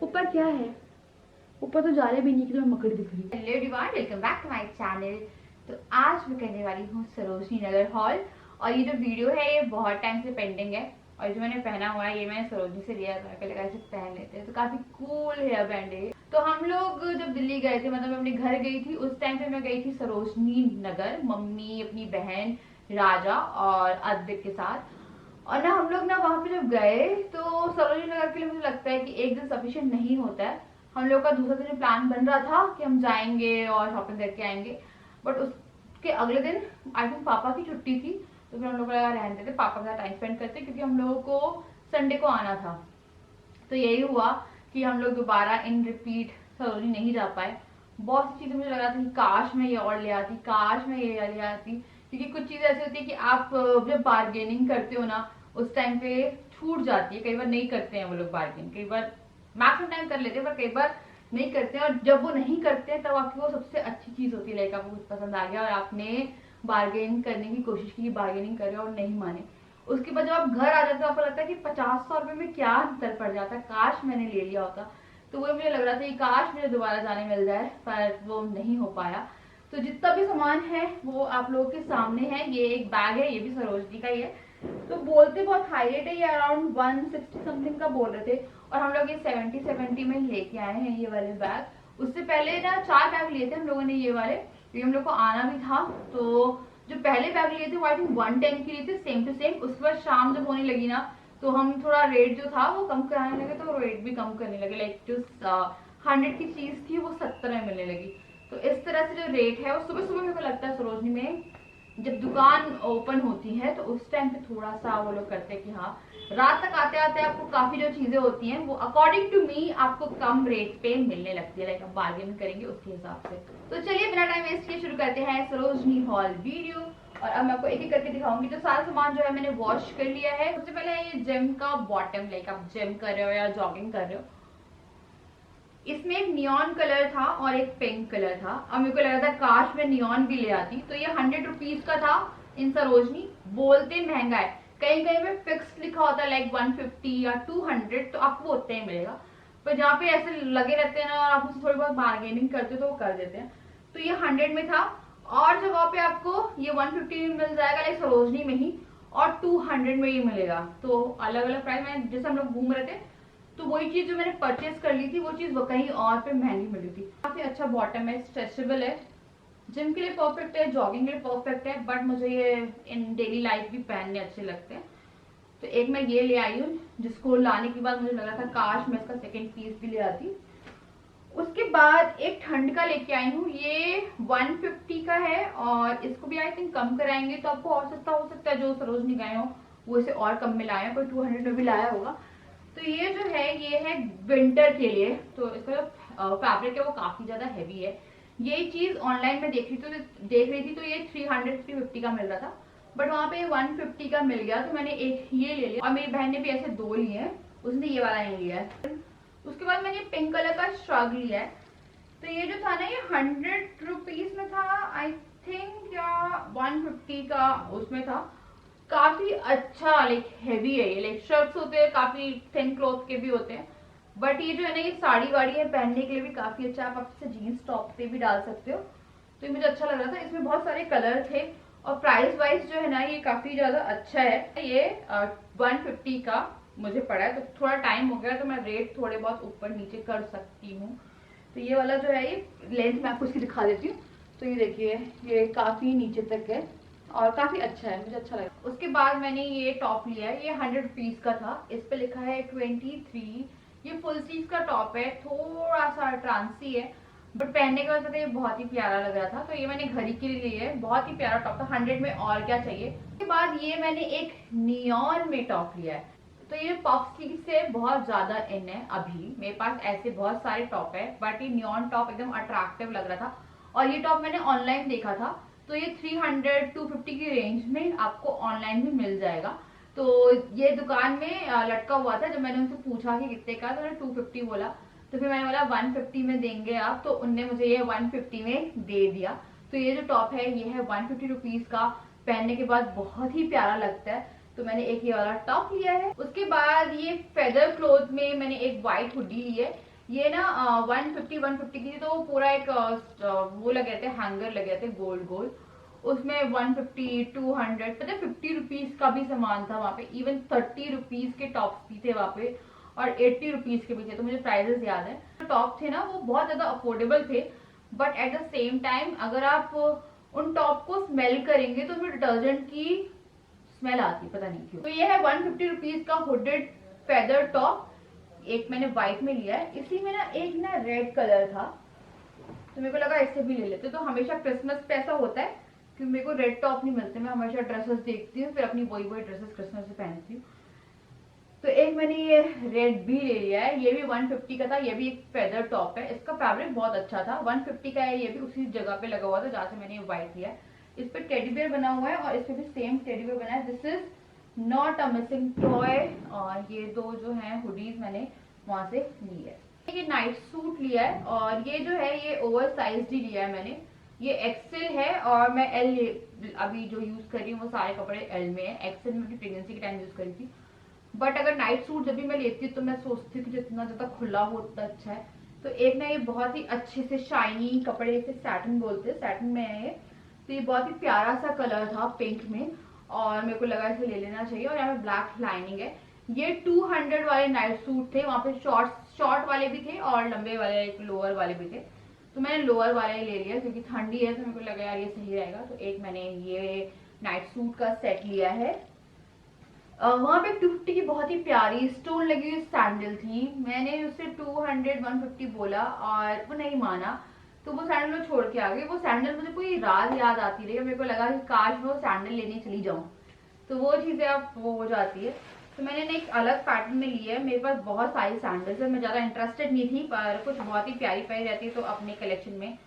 ऊपर क्या है? ऊपर तो जा रहे भी नहीं कि तुम्हें मकड़ी दिख रही है। Hello everyone, welcome back to my channel. तो आज मैं करने वाली हूँ सरोजनी नगर हॉल। और ये जो वीडियो है ये बहुत टाइम से पेंडिंग है। और जो मैंने पहना हुआ है ये मैंने सरोजनी से लिया था, लगा ऐसे पहन लेते हैं तो काफी कूल हेयर बैंड है। तो हम लोग जब दिल्ली गए थे, मतलब मैं अपने घर गई थी, उस टाइम पे मैं गई थी सरोजनी नगर, मम्मी, अपनी बहन राजा और अद्विक के साथ। और ना हम लोग ना वहां पे जब गए तो सरोजनी नगर के लिए मुझे लगता है कि एक दिन सफिशिएंट नहीं होता है। हम लोग का दूसरा दिन प्लान बन रहा था कि हम जाएंगे और शॉपिंग करके आएंगे, बट उसके अगले दिन आई थिंक पापा की छुट्टी थी। तो फिर हम लोग लगा रहने देते, पापा के साथ टाइम स्पेंड करते, क्योंकि हम लोगों को संडे को आना था। तो यही हुआ कि हम लोग दोबारा इन रिपीट सरोजनी नहीं जा पाए। बहुत सी चीजें मुझे लगा था कि काश मैं ये और ले आती, काश मैं ये ले आती, क्योंकि कुछ चीजें ऐसी होती है कि आप जब बार्गेनिंग करते हो ना उस टाइम पे छूट जाती है। कई बार नहीं करते हैं वो लोग बार्गेन, कई बार मैक्सिमम टाइम कर लेते हैं, पर कई बार नहीं करते हैं। और जब वो नहीं करते हैं तब आपकी वो सबसे अच्छी चीज होती है। लाइक आपको कुछ पसंद आ गया और आपने बार्गेन करने की कोशिश की, बार्गेनिंग करे और नहीं माने। उसके बाद जब आप घर आ जाते हो आपको लगता है कि 50-100 रुपए में क्या अंतर पड़ जाता है, काश मैंने ले लिया होता। तो वो मुझे लग रहा था कि काश मुझे दोबारा जाने मिल जाए, पर वो नहीं हो पाया। तो जितना भी सामान है वो आप लोगों के सामने है। ये एक बैग है, ये भी सरोजनी का ही है। तो बोलते बहुत हाई रेट है, ये अराउंड 160 समथिंग का बोल रहे थे, और हम लोग ये 70 में ही लेके आए हैं ये वाले बैग। उससे पहले ना 4 बैग लिए थे हम लोगों ने ये वाले, क्योंकि हम लोग को आना भी था। तो जो पहले बैग लिए थे वो आई थिंक 110 के लिए थे, सेम टू सेम। उसके बाद शाम जब होने लगी ना तो हम थोड़ा रेट जो था वो कम कराने लगे, तो रेट भी कम करने लगे। लाइक जो 100 की चीज थी वो 70 में मिलने लगी। तो इस तरह से जो रेट है वो सुबह सुबह मेरे को लगता है सरोजनी में जब दुकान ओपन होती है तो उस टाइम पे थोड़ा सा वो लोग करते हैं कि हाँ, रात तक आते आते आपको काफी जो चीजें होती हैं वो अकॉर्डिंग टू मी आपको कम रेट पे मिलने लगती है। लाइक आप बार्गेन करेंगे उसके हिसाब से। तो चलिए बिना टाइम वेस्ट किए शुरू करते हैं सरोजनी हॉल वीडियो। और अब मैं आपको एक एक करके दिखाऊंगी। तो सारा सामान जो है मैंने वॉश कर लिया है। सबसे पहले है ये जिम का बॉटम। लाइक आप जिम कर रहे हो या जॉगिंग कर रहे हो। इसमें एक नियॉन कलर था और एक पिंक कलर था। अब मेरे को लगा था काश मैं नियॉन भी ले आती। तो ये 100 रुपीज का था इन सरोजनी। बोलते महंगा है, कहीं कहीं पे फिक्स लिखा होता है लाइक 150 या 200, तो आपको उतने ही मिलेगा। पर जहाँ पे ऐसे लगे रहते हैं ना और आप उससे थोड़ी बहुत बार्गेनिंग करते हो तो वो कर देते हैं। तो ये 100 में था। और जगह पे आपको ये 150 में मिल जाएगा लाइक सरोजनी में ही, और 200 में ही मिलेगा। तो अलग अलग प्राइस में जैसे हम लोग घूम रहे थे तो वही चीज जो मैंने परचेज कर ली थी वो चीज कहीं और पे महंगी मिली थी। काफी अच्छा बॉटम है, स्ट्रेचेबल है, जिम के लिए परफेक्ट है, जॉगिंग के लिए परफेक्ट है, बट मुझे ये इन डेली लाइफ भी पहनने अच्छे लगते हैं। तो एक मैं ये ले आई हूँ, जिसको लाने के बाद मुझे लगा था काश मैं इसका सेकेंड पीस भी ले आती। उसके बाद एक ठंड का लेके आई हूँ, ये 150 का है, और इसको भी आई थिंक कम कराएंगे तो आपको और सस्ता हो सकता है। जो सरोजनी गए हो वो इसे और कम में लाए, कोई 200 में भी लाया होगा। तो ये जो है ये है विंटर के लिए। तो इसका जो फैब्रिक है वो काफी ज्यादा हैवी है। ये चीज ऑनलाइन में देख रही थी तो ये 300-350 का मिल रहा था, बट वहां पे 150 का मिल गया। तो मैंने एक ये ले लिया, और मेरी बहन ने भी ऐसे 2 लिए हैं, उसने ये वाला नहीं लिया है। उसके बाद मैंने पिंक कलर का श्रग लिया है। तो ये जो था ना ये 100 रुपीज में था आई थिंक, या 150 का उसमें था। काफी अच्छा, लाइक हैवी है ये। लाइक शर्ट्स होते हैं काफी थिन क्लॉथ के भी होते हैं, बट ये जो है ना ये साड़ी वाड़ी है पहनने के लिए भी काफी अच्छा है। आप इसे जीन्स टॉप पे भी डाल सकते हो। तो ये मुझे अच्छा लग रहा था। इसमें बहुत सारे कलर थे, और प्राइस वाइज जो है ना ये काफी ज्यादा अच्छा है। ये 150 का मुझे पड़ा है। तो थोड़ा टाइम हो गया तो मैं रेट थोड़े बहुत ऊपर नीचे कर सकती हूँ। तो ये वाला जो है ये लेंथ मैं आपको इसकी दिखा देती हूँ। तो ये देखिए ये काफी नीचे तक है और काफी अच्छा है, मुझे अच्छा लगा। उसके बाद मैंने ये टॉप लिया है, ये 100 रुपीज का था। इस पे लिखा है 23। ये फुल स्लीव का टॉप है, थोड़ा सा ट्रांसी है, बट पहनने के बाद ये बहुत ही प्यारा लग रहा था। तो ये मैंने घड़ी के लिए लिया है, बहुत ही प्यारा टॉप था। 100 में और क्या चाहिए। उसके बाद ये मैंने एक नियॉन में टॉप लिया है। तो ये पफ स्लीव से बहुत ज्यादा इन है। अभी मेरे पास ऐसे बहुत सारे टॉप है, बट ये नियॉन टॉप एकदम अट्रैक्टिव लग रहा था। और ये टॉप मैंने ऑनलाइन देखा था, तो ये 300-250 की रेंज में आपको ऑनलाइन भी मिल जाएगा। तो ये दुकान में लटका हुआ था। जब मैंने उनसे पूछा कि कितने का, तो उन्होंने 250 बोला। तो फिर मैंने बोला 150 में देंगे आप, तो उनने मुझे ये 150 में दे दिया। तो ये जो टॉप है ये है 150 रुपीज का। पहनने के बाद बहुत ही प्यारा लगता है। तो मैंने एक ये वाला टॉप लिया है। उसके बाद ये फेदर क्लॉथ में मैंने एक व्हाइट हुडी ली है। ये ना 150 की थी, तो वो पूरा एक वो लगे रहते हैं, हैंगर लगे रहते हैं गोल गोल, उसमें 150 200 पता है 50 रुपीज का भी सामान था वहाँ पे, इवन 30 रुपीज के टॉप्स भी थे वहाँ पे और 80 रुपीज के भी थे, तो मुझे प्राइजेस याद है। जो टॉप थे ना वो बहुत ज्यादा अफोर्डेबल थे, but at the same time अगर आप उन टॉप को स्मेल करेंगे तो उसमें डिटर्जेंट की स्मेल आती, पता नहीं क्यों। तो ये है 150 रुपीज का हुडेड फेदर टॉप, एक मैंने व्हाइट में लिया है। इसी में ना एक ना रेड कलर था, तो मेरे को लगा इससे भी ले लेते। तो हमेशा क्रिसमस पे ऐसा होता है कि मेरे को रेड टॉप नहीं मिलते, मैं हमेशा ड्रेसेस देखती हूँ फिर अपनी वही ड्रेसेस क्रिसमस पे पहनती हूँ। तो एक मैंने ये रेड भी ले लिया है, ये भी 150 का था, ये भी एक फेदर टॉप है, इसका फैब्रिक बहुत अच्छा था, 150 का है, ये भी उसी जगह पे लगा हुआ था जहाँ से मैंने ये व्हाइट लिया है। इस पे टेडी बियर बना हुआ है और इस पे भी सेम टेडी बियर बना है, this is not a missing toy. और ये दो जो है हुडीज मैंने वहां से ली है। ये नाइट सूट लिया है और ये जो है ये ओवर साइज ही लिया है मैंने, ये एक्सेल है और मैं एल अभी जो यूज कर रही हूँ वो सारे कपड़े एल में है, एक्सेल में भी प्रेगनेंसी के टाइम यूज करी थी। बट अगर नाइट सूट जब भी मैं लेती हूँ तो मैं सोचती हूँ कि जितना ज्यादा खुला हो उतना अच्छा है। तो एक ना ये बहुत ही अच्छे से शाइनी कपड़े से सैटिन बोलते हैं, सैटिन में है ये, तो ये बहुत ही प्यारा सा कलर था पिंक में और मेरे को लगा इसे ले लेना चाहिए। और यहाँ पे ब्लैक लाइनिंग है। ये 200 वाले नाइट सूट थे, वहां पे शॉर्ट वाले भी थे और लंबे वाले लोअर वाले भी थे, तो मैंने लोअर वाला ही ले लिया क्योंकि ठंडी है तो मेरे को लगा यार ये सही रहेगा। तो एक मैंने ये नाइट सूट का सेट लिया है। वहां पे 250 की बहुत ही प्यारी स्टोन लगी हुई सैंडल थी, मैंने उसे 200 150 बोला और वो नहीं माना, तो वो सैंडल में छोड़ के आ गई। वो सैंडल मुझे पूरी रात याद आती रही, मेरे को लगा कि काश मैं वो सैंडल लेने चली जाऊं, तो वो चीजें अब वो हो जाती है। तो मैंने ना एक अलग पैटर्न में लिया है, मेरे पास बहुत सारी सैंडल्स है, मैं ज्यादा इंटरेस्टेड नहीं थी पर कुछ बहुत ही प्यारी प्यारी रहती है तो अपने कलेक्शन में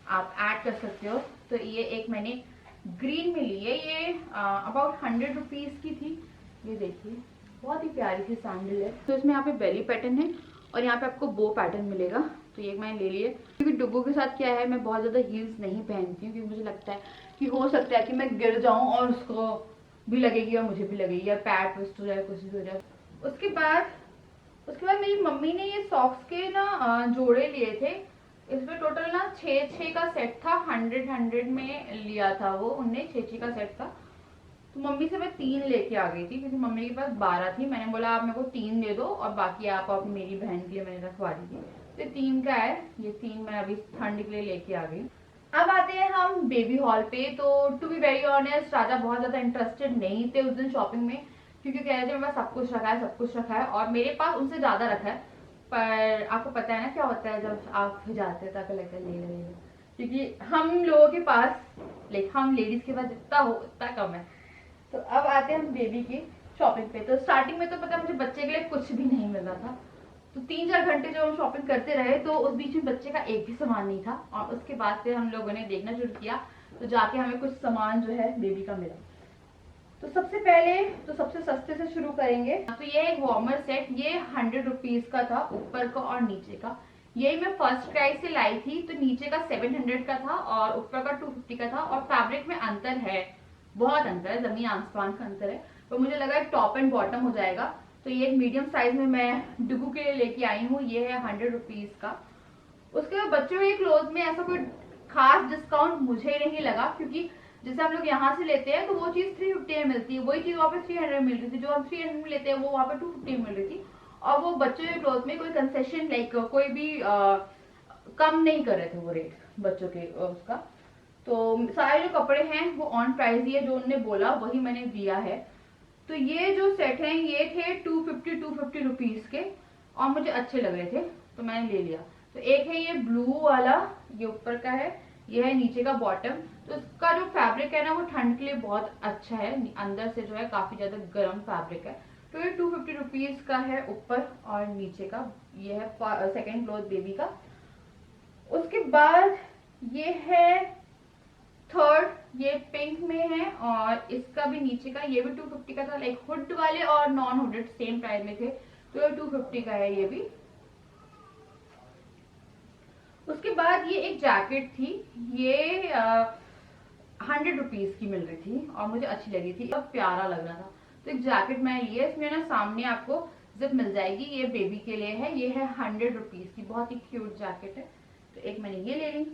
आप ऐड कर सकते हो। तो ये एक मैंने ग्रीन में ली है, ये अबाउट 100 रुपीज की थी। ये देखिए बहुत ही प्यारी सी सैंडल है। तो इसमें यहाँ पे बेली पैटर्न है और यहाँ पे आपको बो पैटर्न मिलेगा, तो ये मैंने ले लिए। क्योंकि डुगू के साथ क्या है, मैं बहुत ज्यादा हील्स नहीं पहनती हूँ क्योंकि मुझे लगता है कि हो सकता है कि मैं गिर जाऊं और उसको भी लगेगी और मुझे भी लगेगी या पैर ट्विस्ट हो जाए, कुछ भी हो जाए। उसके बाद मेरी मम्मी ने ये सॉक्स के ना जोड़े लिए थे, इसमें टोटल ना 6 का सेट था, 100 में लिया था वो उनने, 6 का सेट था। तो मम्मी से मैं 3 लेके आ गई थी क्योंकि मम्मी के पास 12 थी, मैंने बोला आप मेरे को 3 दे दो और बाकी आप मेरी बहन के लिए मैंने रखवा दी थी। तो 3 का है, ये 3 मैं अभी ठंड के लिए लेके आ गई। अब आते हैं हम बेबी हॉल पे। तो टू बी वेरी ऑनेस्ट राजा बहुत ज्यादा इंटरेस्टेड नहीं थे उस दिन शॉपिंग में, क्योंकि कह रहे थे मेरे पास सब कुछ रखा है और मेरे पास उनसे ज्यादा रखा है। पर आपको पता है ना क्या होता है जब आप जाते हैं तो लगता है ले लो, क्योंकि हम लोगों के पास हम लेडीज के पास जितना हो उतना कम है। तो अब आते हैं हम बेबी की शॉपिंग पे। तो स्टार्टिंग में तो पता मुझे बच्चे के लिए कुछ भी नहीं मिल रहा था, तो 3-4 घंटे जो हम शॉपिंग करते रहे तो उस बीच में बच्चे का एक भी सामान नहीं था। और उसके बाद फिर हम लोगों ने देखना शुरू किया, तो जाके हमें कुछ सामान जो है बेबी का मिला। तो सबसे पहले तो सबसे सस्ते से शुरू करेंगे। तो ये एक वार्मर सेट, ये 100 रुपीज का था, ऊपर का और नीचे का। यही मैं फर्स्ट क्राई से लाई थी, तो नीचे का 700 का था और ऊपर का 250 का था। और फैब्रिक में अंतर है, बहुत अंतर है, जमीन आसमान का अंतर है। तो मुझे लगा टॉप एंड बॉटम हो जाएगा, तो ये एक मीडियम साइज में मैं डुगू के लिए लेके आई हूँ, ये है 100 रुपीज का। उसके बाद बच्चों के क्लोथ में ऐसा कोई खास डिस्काउंट मुझे नहीं लगा, क्योंकि जैसे हम लोग यहाँ से लेते हैं तो वो चीज 350 में मिलती है, वही चीज वहाँ पे 300 में मिल रही थी, जो हम 300 में लेते हैं वो वहाँ पे 250 में मिल रही थी। और वो बच्चों के क्लोथ में कोई कंसेशन कोई भी कम नहीं कर रहे थे वो रेट बच्चों के उसका। तो सारे जो कपड़े हैं वो ऑन प्राइस ही है, जो उन्होंने बोला वही मैंने दिया है। तो ये जो सेट है ये थे 250 रुपीज के और मुझे अच्छे लग रहे थे तो मैंने ले लिया। तो एक है ये ब्लू वाला, ये ऊपर का है, ये है नीचे का बॉटम। तो इसका जो फैब्रिक है ना वो ठंड के लिए बहुत अच्छा है, अंदर से जो है काफी ज्यादा गर्म फैब्रिक है। तो ये 250 रुपीज का है ऊपर और नीचे का, ये है सेकेंड क्लॉथ बेबी का। उसके बाद ये है थर्ड, ये पिंक में है और इसका भी नीचे का, ये भी 250 का था, हुड वाले और नॉन हुडेड सेम प्राइस में थे, तो ये 250 का है ये भी। उसके बाद ये एक जैकेट थी, ये 100 रुपीज की मिल रही थी और मुझे अच्छी लगी थी, बहुत प्यारा लग रहा था। तो एक जैकेट मैंने लिया, इसमें ना सामने आपको जिप मिल जाएगी, ये बेबी के लिए है, ये है 100 रुपीज की, बहुत ही क्यूट जैकेट है। तो एक मैंने ये ले ली।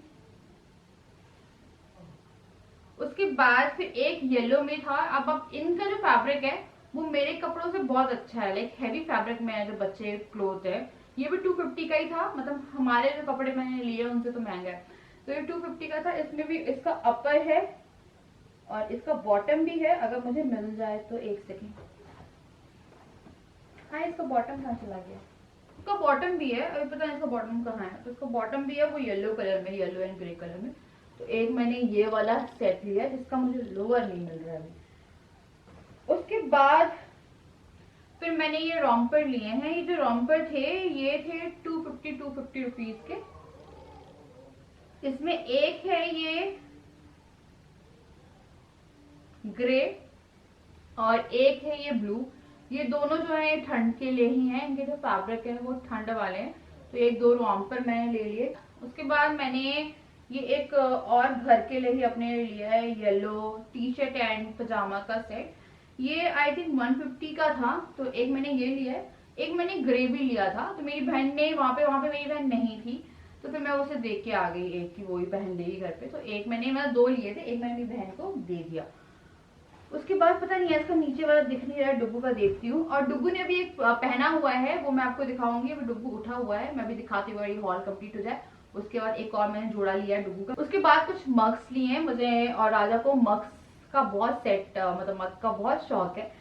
उसके बाद फिर एक येलो में था। अब इनका जो फैब्रिक है वो मेरे कपड़ों से बहुत अच्छा है, लाइक हैवी फैब्रिक में है जो बच्चे क्लोथ है। ये भी 250 का ही था, मतलब हमारे जो कपड़े मैंने लिए उनसे तो महंगा है। तो ये 250 का था। इसमें भी इसका अपर है और इसका बॉटम भी है, अगर मुझे मिल जाए तो। एक सेकेंड, हाँ इसका बॉटम कहाँ चला गया? इसका बॉटम भी है, अभी पता नहीं इसका बॉटम कहाँ है। तो इसका बॉटम भी है, वो येलो कलर में, येलो एंड ग्रे कलर में। तो एक मैंने ये वाला सेट लिया जिसका मुझे लोअर नहीं मिल रहा है अभी। उसके बाद फिर मैंने ये रॉम्पर लिए हैं। ये जो रॉम्पर थे ये थे 250 रुपीज के। इसमें एक है ये ग्रे और एक है ये ब्लू। ये दोनों जो है ठंड के लिए ही हैं, इनके जो फैब्रिक है वो ठंड वाले हैं। तो एक दो रॉम्पर मैंने ले लिए। उसके बाद मैंने ये एक और घर के लिए ही अपने लिया है, येलो टी शर्ट एंड पजामा का सेट। ये आई थिंक 150 का था। तो एक मैंने ये लिया है, एक मैंने ग्रे भी लिया था। तो मेरी बहन ने वहां पे मेरी बहन नहीं थी, तो फिर मैं उसे देख के आ गई एक की वही पहन लेगी घर पे। तो एक मैं दो लिए थे, एक मैंने मेरी बहन को दे दिया। उसके बाद पता नहीं है इसका नीचे वाला दिख नहीं रहा है, डुगू का देखती हूँ। और डुगू ने अभी एक पहना हुआ है, वो मैं आपको दिखाऊंगी। अभी डुगू उठा हुआ है, मैं भी दिखाती हूँ, ये हॉल कंप्लीट हो जाए। उसके बाद एक और मैंने जोड़ा लिया है डुगू का। उसके बाद कुछ मग्स लिए हैं। मुझे और राजा को मग्स का बहुत सेट, मतलब मग का बहुत शौक है।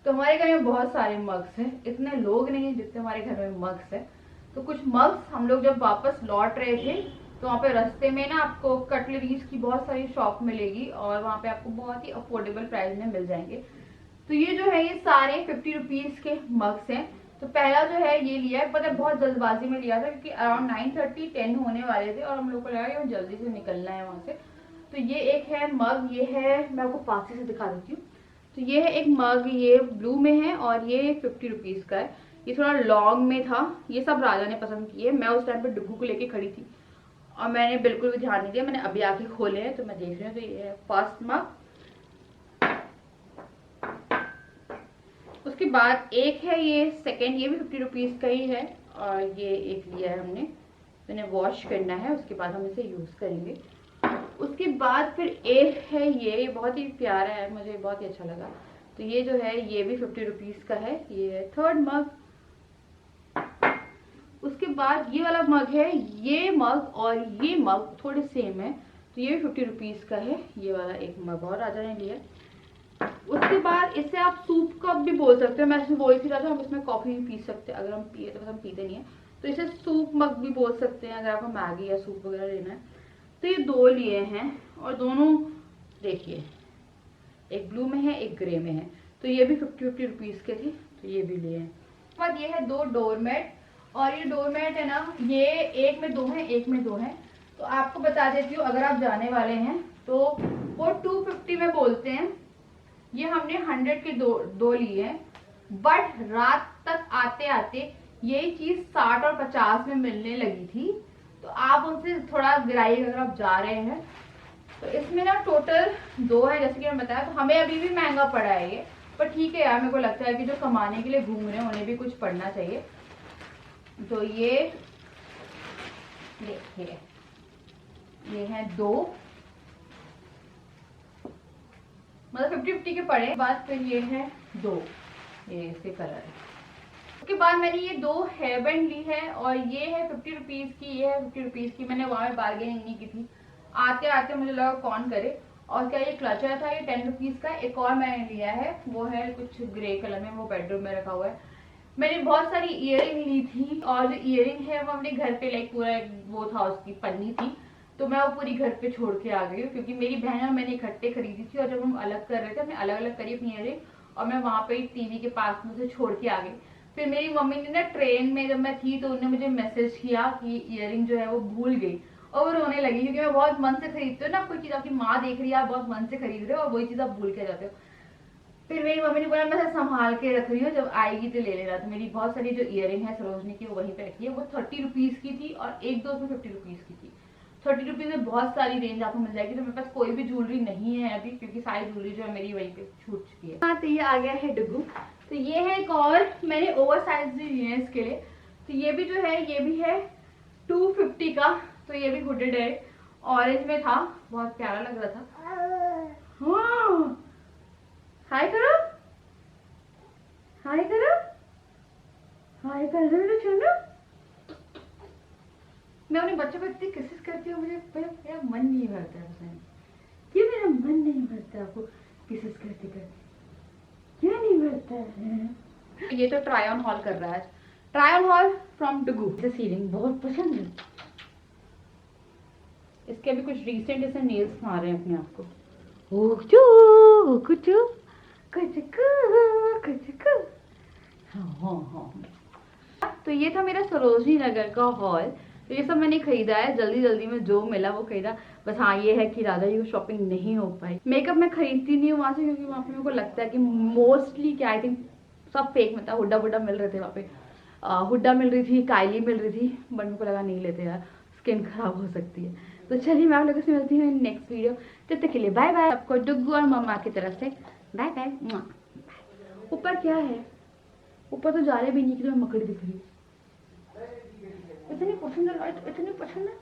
तो हमारे घर में बहुत सारे मग्स हैं, इतने लोग नहीं है जितने हमारे घर में मग्स है। तो कुछ मग्स हम लोग जब वापस लौट रहे थे तो वहाँ पे रास्ते में ना आपको कटलरीज की बहुत सारी शॉप मिलेगी और वहाँ पे आपको बहुत ही अफोर्डेबल प्राइस में मिल जाएंगे। तो ये जो है ये सारे 50 रुपीज के मग्स हैं। तो पहला जो है ये लिया है, पता है बहुत जल्दबाजी में लिया था क्योंकि अराउंड 9:30 10 होने वाले थे और हम लोग को लगा कि जल्दी से निकलना है वहां से। तो ये एक है मग, ये है, मैं आपको पास से दिखा देती हूँ। तो ये है एक मग, ये ब्लू में है और ये 50 रुपीज का है। ये थोड़ा लॉन्ग में था। ये सब राजा ने पसंद किए। मैं उस टाइम पे डुगू को लेके खड़ी थी और मैंने बिल्कुल भी ध्यान नहीं दिया। मैंने अभी आके खोले हैं तो मैं देख रही हूँ। तो ये है फर्स्ट मग। उसके बाद एक है ये सेकंड, ये भी 50 रुपीज का ही है और ये एक लिया है हमने। तो इन्हें वॉश करना है, उसके बाद हम इसे यूज करेंगे। उसके बाद फिर एक है ये बहुत ही प्यारा है, मुझे बहुत ही अच्छा लगा। तो ये जो है ये भी 50 रुपीज का है, ये है थर्ड मग। उसके बाद ये वाला मग है, ये मग और ये मग थोड़े सेम है। तो ये भी 50 रुपीज का है, ये वाला एक मग और राजा ने लिया। उसके बाद इससे आप सूप कप भी बोल सकते हो। मैं इसमें बोल ही रहा था, हम इसमें कॉफी भी पी सकते हैं, अगर हम पिए तो हम पीते नहीं है। तो इसे सूप मग भी बोल सकते हैं अगर आपको मैगी या सूप वगैरह लेना है। तो ये दो लिए हैं और दोनों देखिए, एक ब्लू में है एक ग्रे में है। तो ये भी 50 रुपीज के थे, तो ये भी लिए हैं। उसके बाद ये है दो डोरमेट, और ये डोरमेट है ना, ये एक में दो है एक में दो है। तो आपको बता देती हूँ, अगर आप जाने वाले हैं तो वो 250 में बोलते हैं। ये हमने 100 के दो लिए हैं, बट रात तक आते आते यही चीज 60 और 50 में मिलने लगी थी। तो आप उनसे थोड़ा गिराइए अगर आप जा रहे हैं। तो इसमें ना टोटल दो है, जैसे कि मैंने बताया। तो हमें अभी भी महंगा पड़ा है ये, पर ठीक है यार, मेरे को लगता है कि जो कमाने के लिए घूम रहे हैं उन्हें भी कुछ पड़ना चाहिए। तो ये देखिए, ये है दो, मतलब 50-50 के पड़े। बाद फिर ये है दो, ये इसके कलर है। उसके बाद मैंने ये दो हेयर बैंड ली है और ये है 50 रुपीज की, ये है 50 रुपीज की। मैंने वहां में बार्गेनिंग नहीं की थी, आते आते मुझे लगा कौन करे। और क्या ये क्लचर था, ये 10 रुपीज का। एक और मैंने लिया है, वो है कुछ ग्रे कलर में, वो बेडरूम में रखा हुआ है। मैंने बहुत सारी इयरिंग ली थी और जो इयरिंग है वो अपने घर पे लाइक पूरा वो था, उसकी पन्नी थी। तो मैं वो पूरी घर पे छोड़ के आ गई हूँ क्योंकि मेरी बहन और मैंने इकट्ठे खरीदी थी और जब हम अलग कर रहे थे हमने अलग अलग करी अपनी इयरिंग और मैं वहां पे टीवी के पास में से छोड़ के आ गई। फिर मेरी मम्मी ने ना ट्रेन में जब मैं थी तो उन्होंने मुझे मैसेज किया कि इयरिंग जो है वो भूल गई और वो रोने लगी क्योंकि मैं बहुत मन से खरीदती हूँ ना, कोई चीज आपकी माँ देख रही है आप बहुत मन से खरीद रहे हो और वही चीज आप भूल के जाते हो। फिर मेरी मम्मी ने बोला मैं संभाल के रख रही हूँ, जब आएगी तो ले लेना। तो मेरी बहुत सारी जो इयरिंग है सरोजनी की वो वहीं पे रखी है। वो 30 रुपीज की थी और एक दो उसमें 50 रुपीज की थी। 30 रुपीज में बहुत सारी रेंज आपको मिल जाएगी। तो मेरे पास कोई भी ज्वेलरी नहीं है अभी, क्योंकि सारी ज्वेलरी जो है मेरी वहीं पे छूट चुकी है। हाँ, तो ये आ गया है डुगू। तो ये है एक और, मैंने ओवर साइज भी लिए हैं इसके लिए। तो ये भी जो है, ये भी है 250 का। तो ये भी हुडेड है, ऑरेंज में था, बहुत प्यारा लग रहा था। हाँ, हाय करो, हाय करो, हाय कर दो चलो। मैं अपने बच्चों को इतनी किसेस करती हूँ, मुझे मेरा मन नहीं भरता है पसंद। क्यों मेरा मन नहीं भरता आपको किसेस करते करते? क्यों नहीं भरता है? ये तो ट्राई ऑन हॉल कर रहा है। ट्राई ऑन हॉल फ्रॉम डुगू। इसे सीलिंग बहुत पसंद है। इसके अभी कुछ रिसेंट ऐसे नेल्स मारे हैं अपने आप को। ओह कुछ हाँ। तो ये था मेरा सरोजनी नगर का हॉल। तो ये सब मैंने खरीदा है, जल्दी जल्दी में जो मिला वो खरीदा। बस हाँ, ये है कि राधा जी को शॉपिंग नहीं हो पाई। मेकअप मैं खरीदती नहीं हूँ वहाँ से, क्योंकि वहाँ पे मेरे को लगता है कि मोस्टली क्या, आई थिंक सब फेक में था। हुड्डा वुड्डा मिल रहे थे वहाँ पे, हुड्डा मिल रही थी, कायली मिल रही थी, बट मेरे को लगा नहीं लेते यार, स्किन खराब हो सकती है। तो चलिए मैं आप लोगों से मिलती हूँ नेक्स्ट वीडियो। तब तक के लिए बाय बाय। आपको डुग्गू और मम्मा की तरफ से बाय बाय। ऊपर क्या है? ऊपर तो जा रहे भी नहीं कि तो मकड़ी दिख रही। इतनी पसंद है लाइट, इतनी पसंद है।